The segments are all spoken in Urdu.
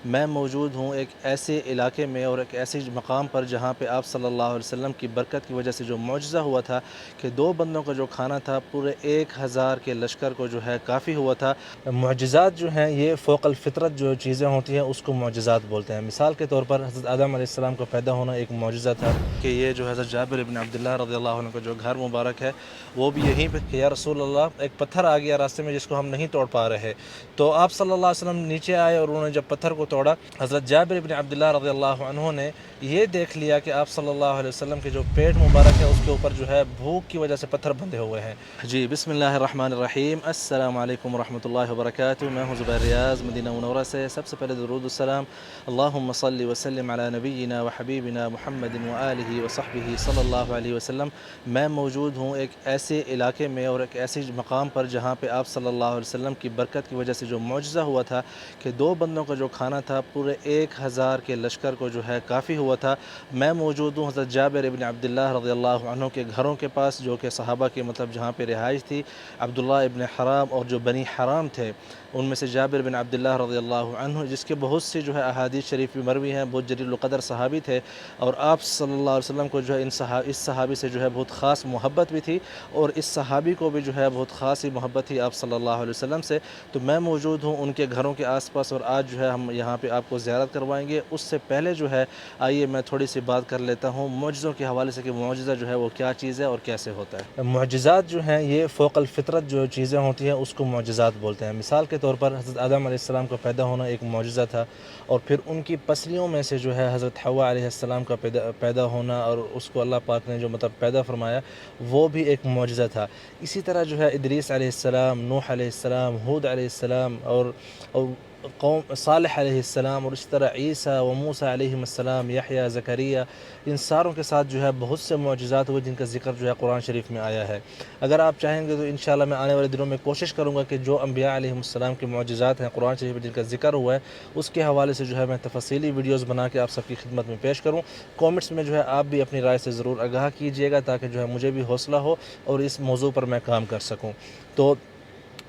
میں موجود ہوں ایک ایسے علاقے میں اور ایک ایسے مقام پر جہاں پہ آپ صلی اللہ علیہ وسلم کی برکت کی وجہ سے جو معجزہ ہوا تھا کہ 2 بندوں کا جو کھانا تھا پورے 1000 کے لشکر کو جو ہے کافی ہوا تھا۔ معجزات جو ہیں یہ فوق الفطرت جو چیزیں ہوتی ہیں اس کو معجزات بولتے ہیں۔ مثال کے طور پر حضرت آدم علیہ السلام کا پیدا ہونا ایک معجزہ تھا کہ یہ جو حضرت جابر بن عبداللہ رضی اللہ عنہ کا جو گھر مبارک ہے وہ بھی یہیں پہ کہ یا رسول اللہ ایک پتھر آ گیا راستے میں جس کو ہم نہیں توڑ پا رہے، تو آپ صلی اللہ علیہ وسلم نیچے آئے اور انہوں نے جب پتھر کو توڑا، حضرت جابر بن عبداللہ رضی اللہ عنہ نے یہ دیکھ لیا کہ آپ صلی اللہ علیہ وسلم کے جو پیٹ مبارک ہے اس کے اوپر جو ہے بھوک کی وجہ سے پتھر بندھے ہوئے ہیں۔ جی بسم اللہ الرحمن الرحیم، السلام علیکم ورحمۃ اللہ وبرکاتہ۔ میں ہوں زبیر ریاض مدینہ منورہ سے۔ سب سے پہلے درود السلام اللہم صلی وسلم علی نبینا و حبیبنا محمد وآلہ وصحبہ صلی اللہ علیہ وسلم۔ میں موجود ہوں ایک ایسے علاقے میں اور ایک ایسے مقام پر جہاں پہ آپ صلی اللہ علیہ وسلم کی برکت کی وجہ سے جو معجزہ ہوا تھا کہ 2 بندوں کا جو کھانا تھا پورے 1000 کے لشکر کو جو ہے کافی ہوا تھا۔ میں موجود ہوں حضرت جابر بن عبداللہ رضی اللہ عنہ کے گھروں کے پاس، جو کہ صحابہ کے جہاں پہ رہائش تھی، عبداللہ ابن حرام اور جو بنی حرام تھے ان میں سے جابر بن عبداللہ رضی اللہ عنہ، جس کے بہت سی جو ہے احادیث شریف بھی مروی ہیں، بہت جلیل القدر صحابی تھے، اور آپ صلی اللہ علیہ وسلم کو جو ہے اس صحابی سے جو ہے بہت خاص محبت بھی تھی، اور اس صحابی کو بھی جو ہے بہت خاص ہی محبت تھی آپ صلی اللہ علیہ وسلم سے۔ تو میں موجود ہوں ان کے گھروں کے آس پاس، اور آج جو ہے ہم یہاں پہ آپ کو زیارت کروائیں گے۔ اس سے پہلے جو ہے آئیے میں تھوڑی سی بات کر لیتا ہوں معجزوں کے حوالے سے کہ معجزہ جو ہے وہ کیا چیز ہے اور کیسے ہوتا ہے۔ معجزات جو ہیں یہ فوق الفطرت جو چیزیں ہوتی ہیں اس کو معجزات بولتے ہیں۔ مثال کے طور پر حضرت آدم علیہ السلام کا پیدا ہونا ایک معجزہ تھا، اور پھر ان کی پسلیوں میں سے جو ہے حضرت حوا علیہ السلام کا پیدا ہونا اور اس کو اللہ پاک نے جو پیدا فرمایا وہ بھی ایک معجزہ تھا۔ اسی طرح جو ہے ادریس علیہ السلام، نوح علیہ السلام، ہود علیہ السلام اور قوم صالح علیہ السلام، اور اسی طرح عیسیٰ و موسیٰ علیہ السلام، یحییٰ، زکریا، ان ساروں کے ساتھ جو ہے بہت سے معجزات ہوئے جن کا ذکر جو ہے قرآن شریف میں آیا ہے۔ اگر آپ چاہیں گے تو انشاءاللہ میں آنے والے دنوں میں کوشش کروں گا کہ جو انبیاء علیہ السلام کے معجزات ہیں قرآن شریف میں جن کا ذکر ہوا ہے اس کے حوالے سے جو ہے میں تفصیلی ویڈیوز بنا کے آپ سب کی خدمت میں پیش کروں۔ کامنٹس میں جو ہے آپ بھی اپنی رائے سے ضرور آگاہ کیجیے گا تاکہ جو ہے مجھے بھی حوصلہ ہو اور اس موضوع پر میں کام کر سکوں۔ تو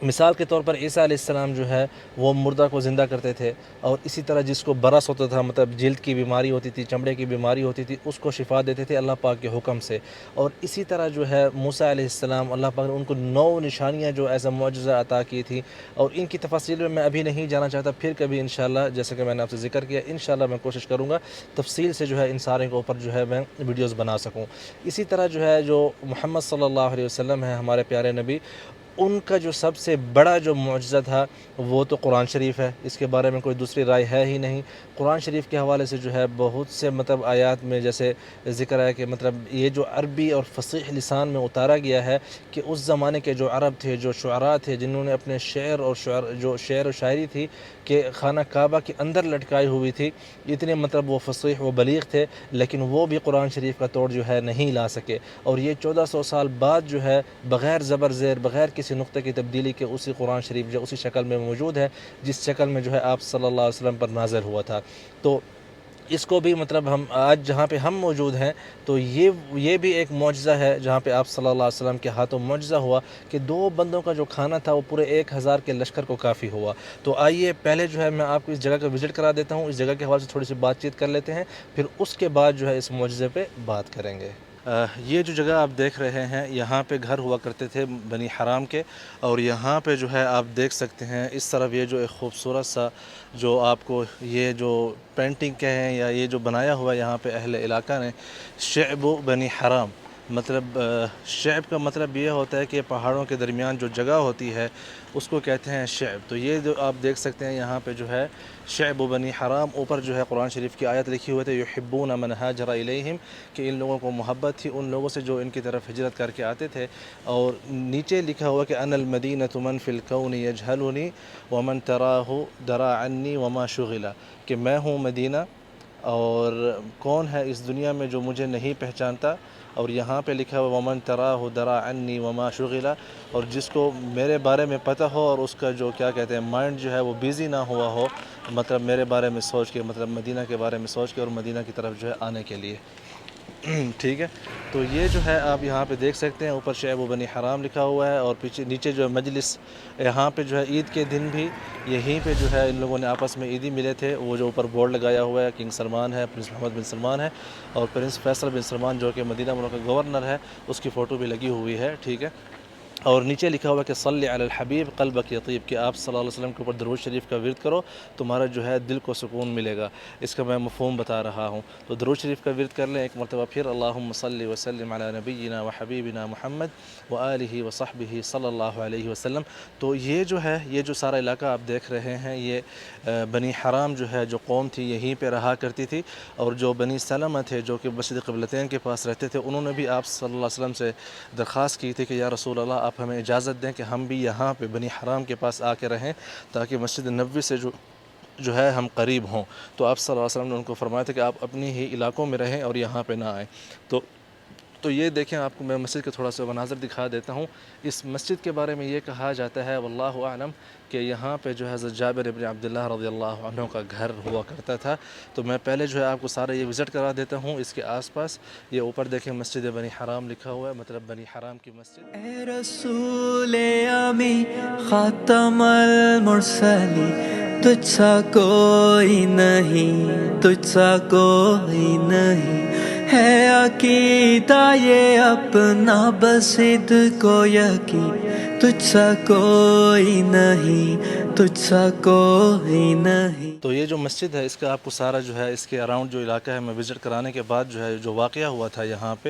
مثال کے طور پر عیسیٰ علیہ السلام جو ہے وہ مردہ کو زندہ کرتے تھے، اور اسی طرح جس کو برس ہوتا تھا، جلد کی بیماری ہوتی تھی، چمڑے کی بیماری ہوتی تھی، اس کو شفا دیتے تھے اللہ پاک کے حکم سے۔ اور اسی طرح جو ہے موسیٰ علیہ السلام، اللہ پاک نے ان کو 9 نشانیاں جو ایز اے معجزہ عطا کی تھی، اور ان کی تفاصیل میں ابھی نہیں جانا چاہتا، پھر کبھی انشاءاللہ جیسے کہ میں نے آپ سے ذکر کیا انشاءاللہ میں کوشش کروں گا تفصیل سے جو ہے ان سارے کے اوپر جو ہے میں ویڈیوز بنا سکوں۔ اسی طرح جو ہے جو محمد صلی اللہ علیہ وسلم ہے ہمارے پیارے نبی، ان کا جو سب سے بڑا جو معجزہ تھا وہ تو قرآن شریف ہے، اس کے بارے میں کوئی دوسری رائے ہے ہی نہیں۔ قرآن شریف کے حوالے سے جو ہے بہت سے آیات میں جیسے ذکر ہے کہ یہ جو عربی اور فصیح لسان میں اتارا گیا ہے کہ اس زمانے کے جو عرب تھے، جو شعراء تھے، جنہوں نے اپنے شعر و شاعری تھی کہ خانہ کعبہ کے اندر لٹکائی ہوئی تھی، اتنے وہ فصیح و بلیغ تھے، لیکن وہ بھی قرآن شریف کا توڑ جو ہے نہیں لا سکے، اور یہ 1400 سال بعد جو ہے بغیر زبر زیر، بغیر کسی نقطے کی تبدیلی کے اسی قرآن شریف جو اسی شکل میں موجود ہے جس شکل میں جو ہے آپ صلی اللہ علیہ وسلم پر نازل ہوا تھا۔ تو اس کو بھی ہم آج جہاں پہ ہم موجود ہیں تو یہ بھی ایک معجزہ ہے جہاں پہ آپ صلی اللہ علیہ وسلم کے ہاتھوں معجزہ ہوا کہ 2 بندوں کا جو کھانا تھا وہ پورے 1000 کے لشکر کو کافی ہوا۔ تو آئیے پہلے جو ہے میں آپ کو اس جگہ کا وزٹ کرا دیتا ہوں، اس جگہ کے حوالے سے تھوڑی سی بات چیت کر لیتے ہیں، پھر اس کے بعد جو ہے اس معجزے پہ بات کریں گے۔ یہ جو جگہ آپ دیکھ رہے ہیں یہاں پہ گھر ہوا کرتے تھے بنی حرام کے، اور یہاں پہ جو ہے آپ دیکھ سکتے ہیں اس طرف یہ جو ایک خوبصورت سا جو آپ کو یہ جو پینٹنگ کہیں یا یہ جو بنایا ہوا یہاں پہ اہل علاقہ نے شعب بنی حرام، شعب کا یہ ہوتا ہے کہ پہاڑوں کے درمیان جو جگہ ہوتی ہے اس کو کہتے ہیں شعب۔ تو یہ جو آپ دیکھ سکتے ہیں یہاں پہ جو ہے شعب بنی حرام، اوپر جو ہے قرآن شریف کی آیت لکھی ہوئی تھے یحبون من ہاجر الیہم، کہ ان لوگوں کو محبت تھی ان لوگوں سے جو ان کی طرف ہجرت کر کے آتے تھے، اور نیچے لکھا ہوا کہ انا المدینۃ من فی الکون یجہلنی ومن تراہ درا عنی وما شغلا، کہ میں ہوں مدینہ اور کون ہے اس دنیا میں جو مجھے نہیں پہچانتا، اور یہاں پہ لکھا ہوا ومن تراہ درا عنی وما شغلا، اور جس کو میرے بارے میں پتہ ہو اور اس کا جو کیا کہتے ہیں مائنڈ جو ہے وہ بیزی نہ ہوا ہو میرے بارے میں سوچ کے، مدینہ کے بارے میں سوچ کے اور مدینہ کی طرف جو ہے آنے کے لیے۔ ٹھیک ہے، تو یہ جو ہے آپ یہاں پہ دیکھ سکتے ہیں، اوپر شعب بنی حرام لکھا ہوا ہے، اور پیچھے نیچے جو ہے مجلس، یہاں پہ جو ہے عید کے دن بھی یہیں پہ جو ہے ان لوگوں نے آپس میں عیدی ملے تھے۔ وہ جو اوپر بورڈ لگایا ہوا ہے کنگ سلمان ہے، پرنس محمد بن سلمان ہے، اور پرنس فیصل بن سلمان جو کہ مدینہ منورہ کا گورنر ہے، اس کی فوٹو بھی لگی ہوئی ہے، ٹھیک ہے۔ اور نیچے لکھا ہوا ہے کہ صلی علی الحبیب قلبک یطیب، کہ آپ صلی اللہ علیہ وسلم کے اوپر درود شریف کا ورد کرو، تمہارا جو ہے دل کو سکون ملے گا۔ اس کا میں مفہوم بتا رہا ہوں، تو درود شریف کا ورد کر لیں ایک مرتبہ پھر، اللہم صلی وسلم علی نبینا و حبیبنا محمد و آلہ و صحبہ صلی اللہ علیہ وسلم۔ تو یہ جو ہے، یہ جو سارا علاقہ آپ دیکھ رہے ہیں، یہ بنی حرام جو ہے، جو قوم تھی یہیں پہ رہا کرتی تھی، اور جو بنی سلمہ تھے جو کہ مسجد قبلتین کے پاس رہتے تھے، انہوں نے بھی آپ صلی اللہ علیہ وسلم سے درخواست کی تھی کہ یا رسول اللہ آپ ہمیں اجازت دیں کہ ہم بھی یہاں پہ بنی حرام کے پاس آ کے رہیں، تاکہ مسجد نبوی سے جو ہے ہم قریب ہوں۔ تو آپ صلی اللہ علیہ وسلم نے ان کو فرمایا تھا کہ آپ اپنی ہی علاقوں میں رہیں اور یہاں پہ نہ آئیں۔ تو یہ دیکھیں، آپ کو میں مسجد کا تھوڑا سا مناظر دکھا دیتا ہوں۔ اس مسجد کے بارے میں یہ کہا جاتا ہے واللہ اعلم کہ یہاں پہ جو ہے حضرت جابر ابن عبداللہ رضی اللہ عنہ کا گھر ہوا کرتا تھا۔ تو میں پہلے جو ہے آپ کو سارا یہ وزٹ کرا دیتا ہوں اس کے آس پاس۔ یہ اوپر دیکھیں مسجد بنی حرام لکھا ہوا ہے، مطلب بنی حرام کی مسجد۔ اے رسول امی خاتم المرسلین، تجھ سا کوئی نہیں، تجھ سا کوئی نہیں، ہے عقیدہ یہ اپنا بسد کو یقین، تجھ سا کوئی نہیں، تجھ سا کوئی نہیں۔ تو یہ جو مسجد ہے اس کا آپ کو سارا جو ہے اس کے اراؤنڈ جو علاقہ ہے میں وزٹ کرانے کے بعد جو ہے جو واقعہ ہوا تھا یہاں پہ،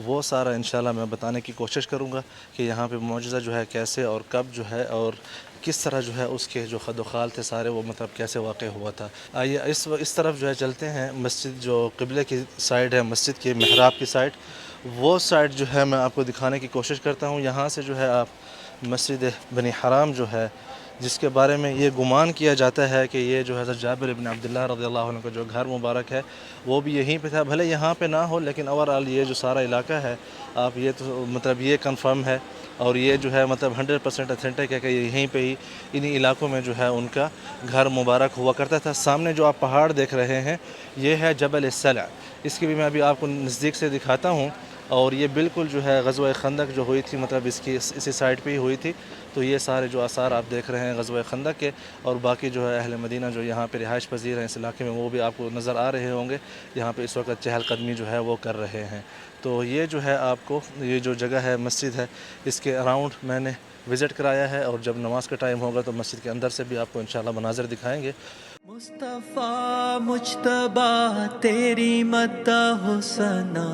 وہ سارا انشاءاللہ میں بتانے کی کوشش کروں گا کہ یہاں پہ معجزہ جو ہے کیسے اور کب جو ہے اور کس طرح جو ہے اس کے جو خد و خال تھے سارے، وہ مطلب کیسے واقع ہوا تھا۔ آئیے اس طرف جو ہے چلتے ہیں، مسجد جو قبلے کی سائڈ ہے، مسجد کے محراب کی سائڈ، وہ سائڈ جو ہے میں آپ کو دکھانے کی کوشش کرتا ہوں۔ یہاں سے جو ہے آپ مسجد بنی حرام جو ہے، جس کے بارے میں یہ گمان کیا جاتا ہے کہ یہ جو حضرت جابر ابن عبداللہ رضی اللہ عنہ کا جو گھر مبارک ہے وہ بھی یہیں پہ تھا، بھلے یہاں پہ نہ ہو لیکن اوورآل یہ جو سارا علاقہ ہے، آپ یہ تو مطلب یہ کنفرم ہے، اور یہ جو ہے مطلب 100% اتھینٹک ہے کہ یہیں پہ ہی انہی علاقوں میں جو ہے ان کا گھر مبارک ہوا کرتا تھا۔ سامنے جو آپ پہاڑ دیکھ رہے ہیں یہ ہے جبل السلع، اس کی بھی میں ابھی آپ کو نزدیک سے دکھاتا ہوں، اور یہ بالکل جو ہے غزوہ خندق جو ہوئی تھی مطلب اس کی اسی سائڈ پہ ہی ہوئی تھی۔ تو یہ سارے جو آثار آپ دیکھ رہے ہیں غزوہ خندق کے، اور باقی جو ہے اہل مدینہ جو یہاں پہ رہائش پذیر ہیں اس علاقے میں، وہ بھی آپ کو نظر آ رہے ہوں گے، یہاں پہ اس وقت چہل قدمی جو ہے وہ کر رہے ہیں۔ تو یہ جو ہے آپ کو یہ جو جگہ ہے مسجد ہے، اس کے اراؤنڈ میں نے وزٹ کرایا ہے، اور جب نماز کا ٹائم ہوگا تو مسجد کے اندر سے بھی آپ کو انشاءاللہ مناظر دکھائیں گے۔ مصطفیٰ مجتبیٰ تیری مدح و ثنا،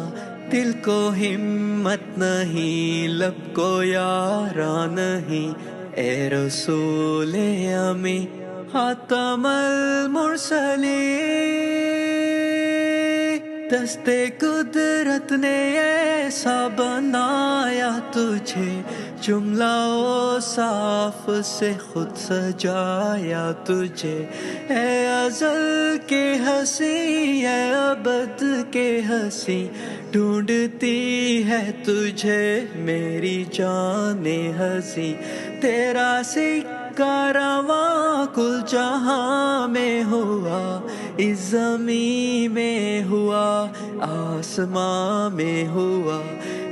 دل کو ہمت نہیں، لب کو یارا نہیں، اے رسول امی خاتم المرسلین، دست قدرت نے ایسا بنایا تجھے، جملہ و صاف سے خود سجایا تجھے، اے ازل کے ہنسی، اے ابد کے ہنسی، ڈھونڈتی ہے تجھے میری جان ہنسی، تیرا سکہ رواں کل جہاں میں ہوا، اس زمین میں ہوا، آسمان میں ہوا،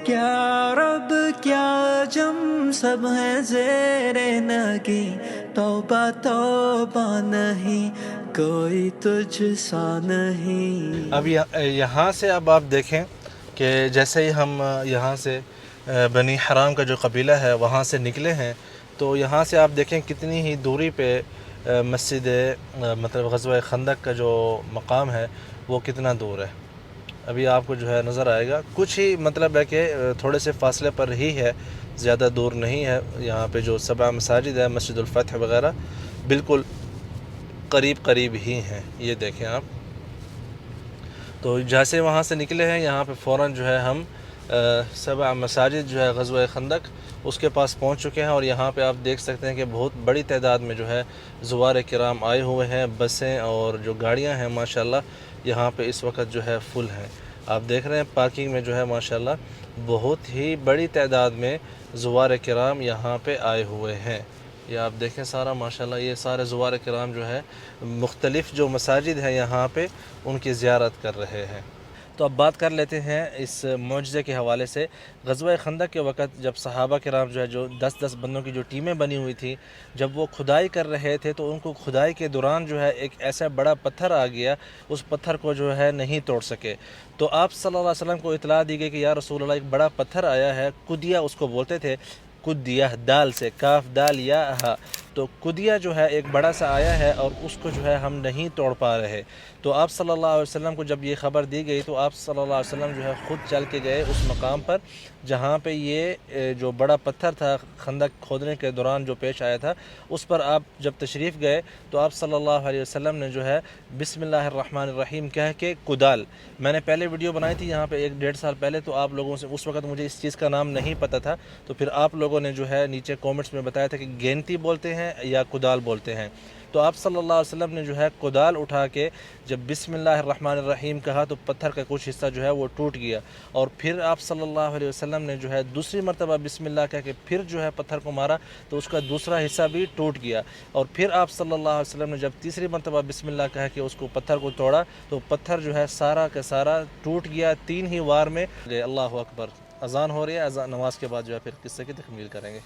کیا رب کیا جم سب ہیں زیر نگی، توبہ توبہ نہیں کوئی تجھ سا نہیں۔ اب یہاں سے اب آپ دیکھیں کہ جیسے ہی ہم یہاں سے بنی حرام کا جو قبیلہ ہے وہاں سے نکلے ہیں، تو یہاں سے آپ دیکھیں کتنی ہی دوری پہ مسجد مطلب غزوہ خندق کا جو مقام ہے وہ کتنا دور ہے، ابھی آپ کو جو ہے نظر آئے گا، کچھ ہی مطلب ہے کہ تھوڑے سے فاصلے پر ہی ہے، زیادہ دور نہیں ہے۔ یہاں پہ جو 7 مساجد ہے، مسجد الفتح وغیرہ بالکل قریب قریب ہی ہیں، یہ دیکھیں آپ۔ تو جیسے وہاں سے نکلے ہیں یہاں پہ فوراً جو ہے ہم 7 مساجد جو ہے غزوہ خندق اس کے پاس پہنچ چکے ہیں، اور یہاں پہ آپ دیکھ سکتے ہیں کہ بہت بڑی تعداد میں جو ہے زوار کرام آئے ہوئے ہیں، بسیں اور جو گاڑیاں ہیں ماشاءاللہ یہاں پہ اس وقت جو ہے فل ہیں۔ آپ دیکھ رہے ہیں پارکنگ میں جو ہے ماشاءاللہ بہت ہی بڑی تعداد میں زوار کرام یہاں پہ آئے ہوئے ہیں۔ یہ آپ دیکھیں سارا ماشاءاللہ یہ سارے زوار کرام جو ہے مختلف جو مساجد ہیں یہاں پہ ان کی زیارت کر رہے ہیں۔ تو اب بات کر لیتے ہیں اس معجزے کے حوالے سے۔ غزوہ خندق کے وقت جب صحابہ کرام جو ہے جو 10 بندوں کی جو ٹیمیں بنی ہوئی تھی، جب وہ کھدائی کر رہے تھے تو ان کو کھدائی کے دوران جو ہے ایک ایسا بڑا پتھر آ گیا، اس پتھر کو جو ہے نہیں توڑ سکے۔ تو آپ صلی اللہ علیہ وسلم کو اطلاع دی گئی کہ یا رسول اللہ ایک بڑا پتھر آیا ہے، قدیہ اس کو بولتے تھے، قدیہ دال سے، کاف دال یا ہا، تو قدیہ جو ہے ایک بڑا سا آیا ہے اور اس کو جو ہے ہم نہیں توڑ پا رہے۔ تو آپ صلی اللہ علیہ وسلم کو جب یہ خبر دی گئی تو آپ صلی اللہ علیہ وسلم جو ہے خود چل کے گئے اس مقام پر جہاں پہ یہ جو بڑا پتھر تھا خندق کھودنے کے دوران جو پیش آیا تھا، اس پر آپ جب تشریف گئے تو آپ صلی اللہ علیہ وسلم نے جو ہے بسم اللہ الرحمن الرحیم کہہ کے کدال، میں نے پہلے ویڈیو بنائی تھی یہاں پہ 1-1.5 سال پہلے، تو آپ لوگوں سے اس وقت مجھے اس چیز کا نام نہیں پتہ تھا، تو پھر آپ لوگوں نے جو ہے نیچے کومنٹس میں بتایا تھا کہ گینتی بولتے ہیں یا کدال بولتے ہیں۔ تو آپ صلی اللہ علیہ وسلم نے جو ہے کدال اٹھا کے جب بسم اللہ الرحمن الرحیم کہا تو پتھر کا کچھ حصہ جو ہے وہ ٹوٹ گیا، اور پھر آپ صلی اللہ علیہ وسلم نے جو ہے دوسری مرتبہ بسم اللہ کہہ کے پھر جو ہے پتھر کو مارا تو اس کا دوسرا حصہ بھی ٹوٹ گیا، اور پھر آپ صلی اللہ علیہ وسلم نے جب تیسری مرتبہ بسم اللہ کہہ کے اس کو پتھر کو توڑا تو پتھر جو ہے سارا کا سارا ٹوٹ گیا 3 ہی وار میں۔ اللہ اکبر، اذان ہو رہی ہے، اذان نماز کے بعد جو ہے پھر قصے کی تکمیل کریں گے۔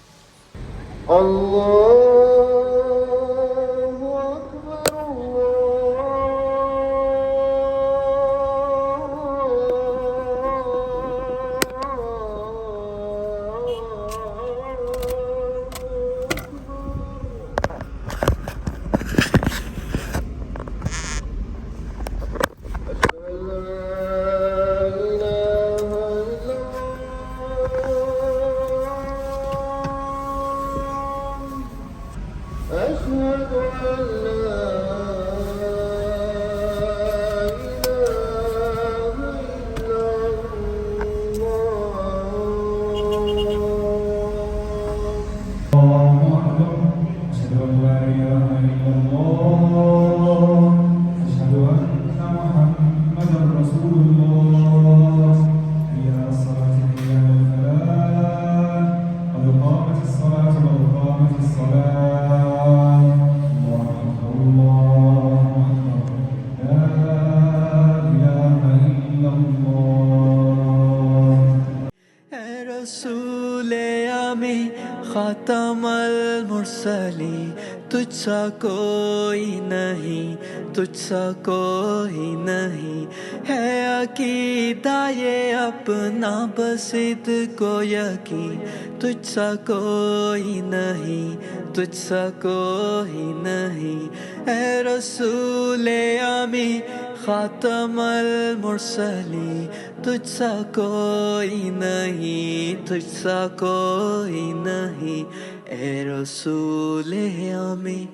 رسول امی خاتم المرسلی، تجھ سا کوئی نہیں، تجھ سا کوئی نہیں، ہے عقیدہ یہ اپنا بسد کو یقین، تجھ سا کوئی نہیں، تجھ سا کوئی نہیں، اے رسول امی خاتم المرسلی، تجھ سا کوئی نہیں، تجھ سا کوئی نہیں، اے رسول امی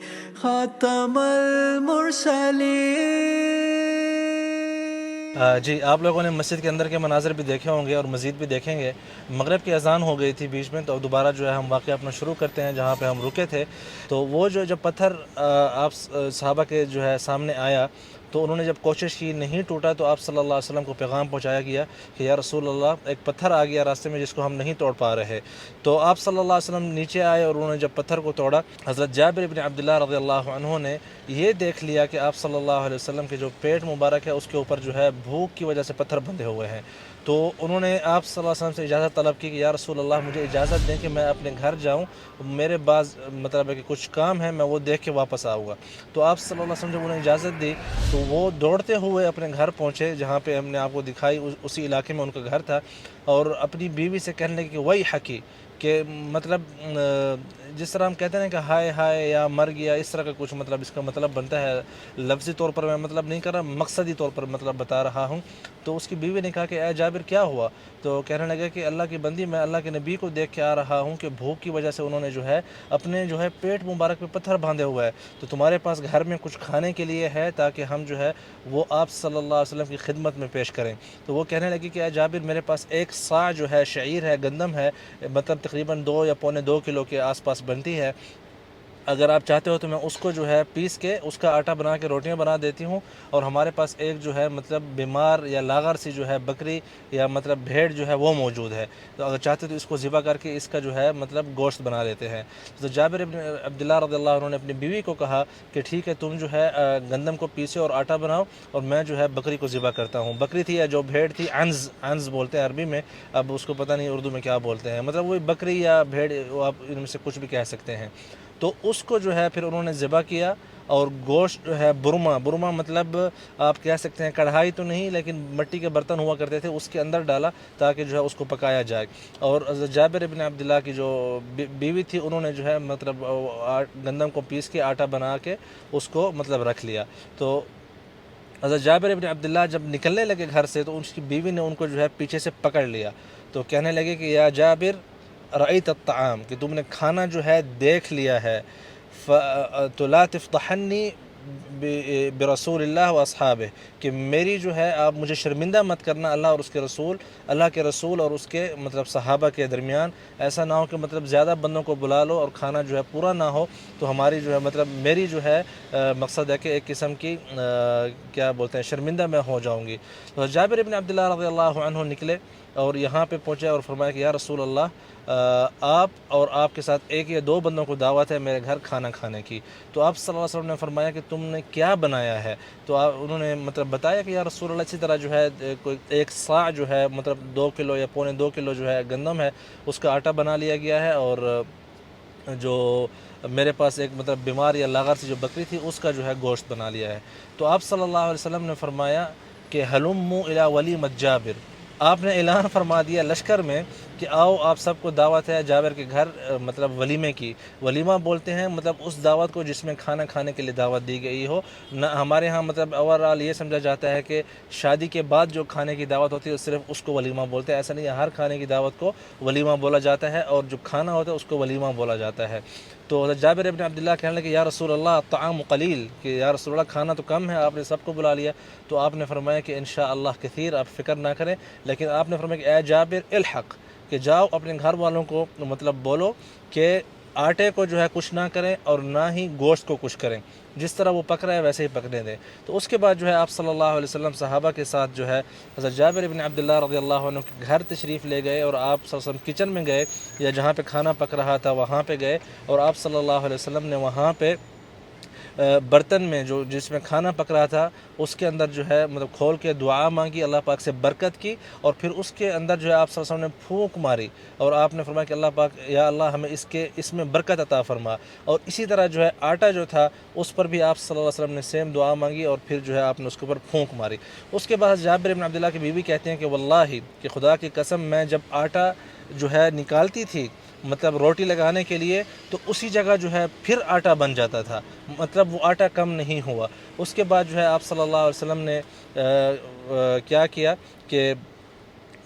خاتم المرسلی۔ جی، آپ لوگوں نے مسجد کے اندر کے مناظر بھی دیکھے ہوں گے اور مزید بھی دیکھیں گے۔ مغرب کی اذان ہو گئی تھی بیچ میں، تو اب دوبارہ جو ہے ہم واقعہ اپنا شروع کرتے ہیں جہاں پہ ہم رکے تھے۔ تو وہ جو جب پتھر آپ صحابہ کے جو ہے سامنے آیا تو انہوں نے جب کوشش کی نہیں ٹوٹا تو آپ صلی اللہ علیہ وسلم کو پیغام پہنچایا گیا کہ یا رسول اللہ ایک پتھر آ گیا راستے میں جس کو ہم نہیں توڑ پا رہے۔ تو آپ صلی اللہ علیہ وسلم نیچے آئے اور انہوں نے جب پتھر کو توڑا، حضرت جابر بن عبداللہ رضی اللہ عنہ نے یہ دیکھ لیا کہ آپ صلی اللہ علیہ وسلم کے جو پیٹ مبارک ہے اس کے اوپر جو ہے بھوک کی وجہ سے پتھر بندھے ہوئے ہیں۔ تو انہوں نے آپ صلی اللہ علیہ وسلم سے اجازت طلب کی کہ یا رسول اللہ مجھے اجازت دیں کہ میں اپنے گھر جاؤں، میرے بعض مطلب ہے کہ کچھ کام ہے، میں وہ دیکھ کے واپس آؤں گا۔ تو آپ صلی اللہ علیہ وسلم جب انہیں اجازت دی تو وہ دوڑتے ہوئے اپنے گھر پہنچے جہاں پہ ہم نے آپ کو دکھائی، اسی علاقے میں ان کا گھر تھا، اور اپنی بیوی سے کہنے لگے کہ وہی حقی، کہ مطلب جس طرح ہم کہتے ہیں کہ ہائے ہائے یا مر گیا، اس طرح کا کچھ مطلب اس کا مطلب بنتا ہے۔ لفظی طور پر میں مطلب نہیں کر رہا، مقصدی طور پر مطلب بتا رہا ہوں۔ تو اس کی بیوی نے کہا کہ اے جابر کیا ہوا؟ تو کہنے لگا کہ اللہ کی بندی، میں اللہ کے نبی کو دیکھ کے آ رہا ہوں کہ بھوک کی وجہ سے انہوں نے جو ہے اپنے جو ہے پیٹ مبارک پہ پتھر باندھے ہوا ہے، تو تمہارے پاس گھر میں کچھ کھانے کے لیے ہے تاکہ ہم جو ہے وہ آپ صلی اللہ علیہ وسلم کی خدمت میں پیش کریں۔ تو وہ کہنے لگی کہ اے جابر میرے پاس 1 صاع جو ہے شعیر ہے، گندم ہے، مطلب تقریباً 2 یا 2.25 کلو کے آس پاس بنتی ہے، اگر آپ چاہتے ہو تو میں اس کو جو ہے پیس کے اس کا آٹا بنا کے روٹیاں بنا دیتی ہوں، اور ہمارے پاس ایک جو ہے مطلب بیمار یا لاغر سی جو ہے بکری یا مطلب بھیڑ جو ہے وہ موجود ہے، تو اگر چاہتے تو اس کو ذبح کر کے اس کا جو ہے مطلب گوشت بنا لیتے ہیں۔ تو جابر ابن عبداللہ رضی اللہ عنہ نے اپنی بیوی کو کہا کہ ٹھیک ہے، تم جو ہے گندم کو پیسے اور آٹا بناؤ، اور میں جو ہے بکری کو ذبح کرتا ہوں۔ بکری تھی یا جو بھیڑ تھی، عنز بولتے ہیں عربی میں، اب اس کو پتہ نہیں اردو میں کیا بولتے ہیں، مطلب وہی بکری یا بھیڑ، وہ آپ ان میں سے کچھ بھی کہہ سکتے ہیں۔ تو اس کو جو ہے پھر انہوں نے ذبح کیا، اور گوشت جو ہے برما مطلب آپ کہہ سکتے ہیں کڑھائی تو نہیں، لیکن مٹی کے برتن ہوا کرتے تھے، اس کے اندر ڈالا تاکہ جو ہے اس کو پکایا جائے۔ اور حضرت جابر ابن عبداللہ کی جو بیوی تھی، انہوں نے جو ہے مطلب گندم کو پیس کے آٹا بنا کے اس کو مطلب رکھ لیا۔ تو حضرت جابر ابن عبداللہ جب نکلنے لگے گھر سے، تو اس کی بیوی نے ان کو جو ہے پیچھے سے پکڑ لیا، تو کہنے لگے کہ یا جابر رأیت الطعام، کہ تم نے کھانا جو ہے دیکھ لیا ہے، تو لا تفضحنی برسول اللہ و اصحابہ، کہ میری جو ہے آپ مجھے شرمندہ مت کرنا اللہ اور اس کے رسول، اللہ کے رسول اور اس کے مطلب صحابہ کے درمیان، ایسا نہ ہو کہ مطلب زیادہ بندوں کو بلا لو اور کھانا جو ہے پورا نہ ہو، تو ہماری جو ہے مطلب میری جو ہے مقصد ہے کہ ایک قسم کی کیا بولتے ہیں شرمندہ میں ہو جاؤں گی۔ تو جابر ابن عبداللہ رضی اللہ عنہ نکلے اور یہاں پہ پہنچے اور فرمایا کہ یا رسول اللہ، آپ اور آپ کے ساتھ ایک یا دو بندوں کو دعوت ہے میرے گھر کھانا کھانے کی۔ تو آپ صلی اللہ علیہ وسلم نے فرمایا کہ تم نے کیا بنایا ہے؟ تو انہوں نے مطلب بتایا کہ یا رسول اللہ، اسی طرح جو ہے کوئی ایک صاع جو ہے مطلب 2 کلو یا پونے 2 کلو جو ہے گندم ہے، اس کا آٹا بنا لیا گیا ہے، اور جو میرے پاس ایک مطلب بیمار یا لاغر سی جو بکری تھی، اس کا جو ہے گوشت بنا لیا ہے۔ تو آپ صلی اللہ علیہ وسلم نے فرمایا کہ ہلموا الی ولیمۃ جابر، آپ نے اعلان فرما دیا لشکر میں کہ آؤ، آپ سب کو دعوت ہے جابر کے گھر مطلب ولیمے کی۔ ولیمہ بولتے ہیں مطلب اس دعوت کو جس میں کھانا کھانے کے لیے دعوت دی گئی ہو، نہ ہمارے ہاں مطلب اوورآل یہ سمجھا جاتا ہے کہ شادی کے بعد جو کھانے کی دعوت ہوتی ہے صرف اس کو ولیمہ بولتے ہیں، ایسا نہیں ہے، ہر کھانے کی دعوت کو ولیمہ بولا جاتا ہے، اور جو کھانا ہوتا ہے اس کو ولیمہ بولا جاتا ہے۔ تو حضرت جابر ابن عبداللہ کہنے لگے یا رسول اللہ الطعام قلیل، کہ یا رسول اللہ کھانا تو کم ہے، آپ نے سب کو بلا لیا۔ تو آپ نے فرمایا کہ انشاءاللہ کثیر، آپ فکر نہ کریں، لیکن آپ نے فرمایا کہ اے جابر الحق، کہ جاؤ اپنے گھر والوں کو مطلب بولو کہ آٹے کو جو ہے کچھ نہ کریں اور نہ ہی گوشت کو کچھ کریں، جس طرح وہ پک رہا ہے ویسے ہی پکنے دیں۔ تو اس کے بعد جو ہے آپ صلی اللہ علیہ وسلم صحابہ کے ساتھ جو ہے حضرت جابر ابن عبداللہ رضی اللہ عنہ کے گھر تشریف لے گئے، اور آپ صلی اللہ علیہ وسلم کچن میں گئے، یا جہاں پہ کھانا پک رہا تھا وہاں پہ گئے، اور آپ صلی اللہ علیہ وسلم نے وہاں پہ برتن میں جو جس میں کھانا پک رہا تھا اس کے اندر جو ہے مطلب کھول کے دعا مانگی، اللہ پاک سے برکت کی، اور پھر اس کے اندر جو ہے آپ صلی اللہ علیہ وسلم نے پھونک ماری، اور آپ نے فرمایا کہ اللہ پاک یا اللہ ہمیں اس میں برکت عطا فرما۔ اور اسی طرح جو ہے آٹا جو تھا اس پر بھی آپ صلی اللہ علیہ وسلم نے سیم دعا مانگی، اور پھر جو ہے آپ نے اس کے اوپر پھونک ماری۔ اس کے بعد جابر بن عبداللہ کی بیوی کہتے ہیں کہ واللہ، کہ خدا کی قسم، میں جب آٹا جو ہے نکالتی تھی مطلب روٹی لگانے کے لیے، تو اسی جگہ جو ہے پھر آٹا بن جاتا تھا، مطلب وہ آٹا کم نہیں ہوا۔ اس کے بعد جو ہے آپ صلی اللہ علیہ وسلم نے کیا کیا کہ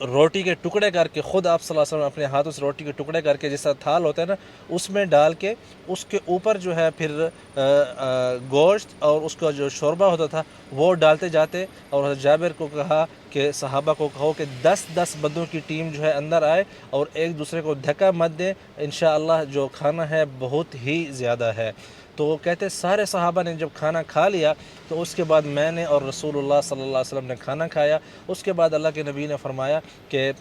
روٹی کے ٹکڑے کر کے، خود آپ صلی اللہ علیہ وسلم اپنے ہاتھوں سے روٹی کے ٹکڑے کر کے، جس طرح تھال ہوتا ہے نا، اس میں ڈال کے اس کے اوپر جو ہے پھر گوشت اور اس کا جو شوربہ ہوتا تھا وہ ڈالتے جاتے، اور حضرت جابر کو کہا کہ صحابہ کو کہو کہ 10 بندوں کی ٹیم جو ہے اندر آئے اور ایک دوسرے کو دھکا مت دیں، انشاءاللہ جو کھانا ہے بہت ہی زیادہ ہے۔ تو وہ کہتے سارے صحابہ نے جب کھانا کھا لیا، تو اس کے بعد میں نے اور رسول اللہ صلی اللہ علیہ وسلم نے کھانا کھایا۔ اس کے بعد اللہ کے نبی نے فرمایا کہ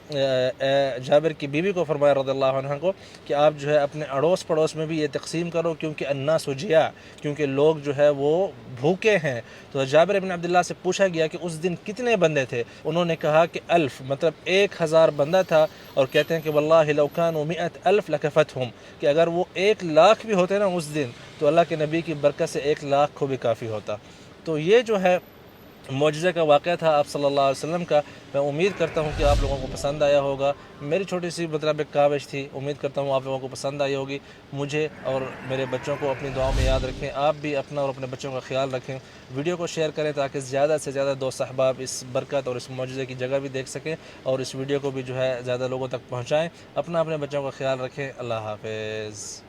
جابر کی بیوی کو فرمایا رضی اللہ عنہ کو کہ آپ جو ہے اپنے اڑوس پڑوس میں بھی یہ تقسیم کرو، کیونکہ الناس جیاع، کیونکہ لوگ جو ہے وہ بھوکے ہیں۔ تو جابر بن عبداللہ سے پوچھا گیا کہ اس دن کتنے بندے تھے؟ انہوں نے کہا کہ 1000، مطلب 1000 بندہ تھا، اور کہتے ہیں کہ واللہ لو کانوا 100,000 لکفتہم، کہ اگر وہ 1,00,000 بھی ہوتے نا اس دن، تو اللہ کے نبی کی برکت سے 1,00,000 کو بھی کافی ہوتا۔ تو یہ جو ہے معجزے کا واقعہ تھا آپ صلی اللہ علیہ وسلم کا۔ میں امید کرتا ہوں کہ آپ لوگوں کو پسند آیا ہوگا۔ میری چھوٹی سی مطلب ایک کاوش تھی، امید کرتا ہوں آپ لوگوں کو پسند آئی ہوگی۔ مجھے اور میرے بچوں کو اپنی دعاؤں میں یاد رکھیں، آپ بھی اپنا اور اپنے بچوں کا خیال رکھیں۔ ویڈیو کو شیئر کریں تاکہ زیادہ سے زیادہ دوست احباب اس برکت اور اس معجزے کی جگہ بھی دیکھ سکیں، اور اس ویڈیو کو بھی جو ہے زیادہ لوگوں تک پہنچائیں۔ اپنے بچوں کا خیال رکھیں۔ اللہ حافظ۔